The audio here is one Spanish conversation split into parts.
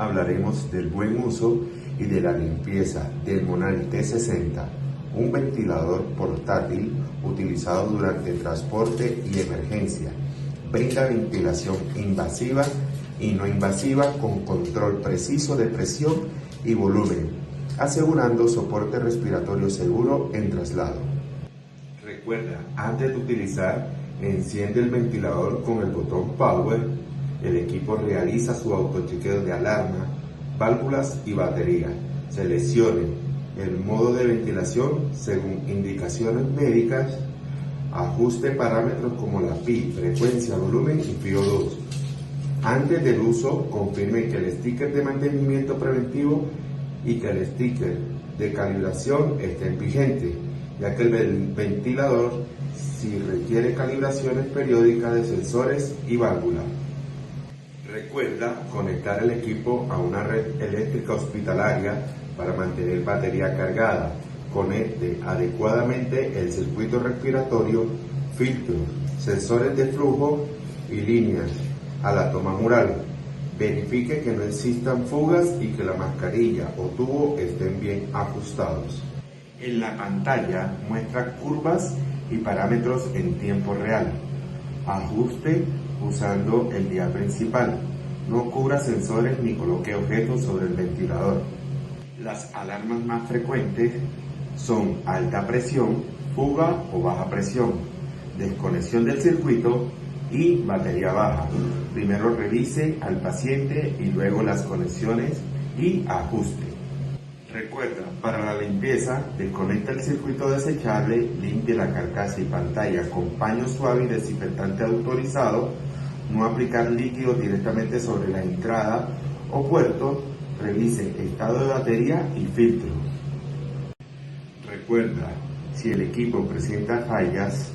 hablaremos del buen uso y de la limpieza del Monari T60, un ventilador portátil utilizado durante transporte y emergencia. Brinda ventilación invasiva y no invasiva con control preciso de presión y volumen, asegurando soporte respiratorio seguro en traslado. Recuerda, antes de utilizar, enciende el ventilador con el botón Power. El equipo realiza su autochequeo de alarma, válvulas y batería. Seleccione el modo de ventilación según indicaciones médicas. Ajuste parámetros como la PI, frecuencia, volumen y FIO2. Antes del uso, confirme que el sticker de mantenimiento preventivo y que el sticker de calibración estén vigentes, ya que el ventilador si requiere calibraciones periódicas de sensores y válvulas. Recuerda conectar el equipo a una red eléctrica hospitalaria para mantener batería cargada. Conecte adecuadamente el circuito respiratorio, filtros, sensores de flujo y líneas a la toma mural. Verifique que no existan fugas y que la mascarilla o tubo estén bien ajustados. En la pantalla muestra curvas y parámetros en tiempo real. Ajuste usando el dial principal. No cubra sensores ni coloque objetos sobre el ventilador. Las alarmas más frecuentes son alta presión, fuga o baja presión, desconexión del circuito y batería baja. Primero revise al paciente y luego las conexiones y ajuste. Recuerda, para la limpieza, desconecta el circuito desechable, limpie la carcasa y pantalla con paño suave y desinfectante autorizado, no aplicar líquido directamente sobre la entrada o puerto, revise estado de batería y filtro. Recuerda, si el equipo presenta fallas,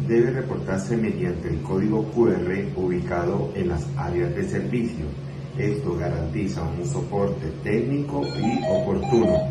debe reportarse mediante el código QR ubicado en las áreas de servicio. Esto garantiza un soporte técnico y oportuno.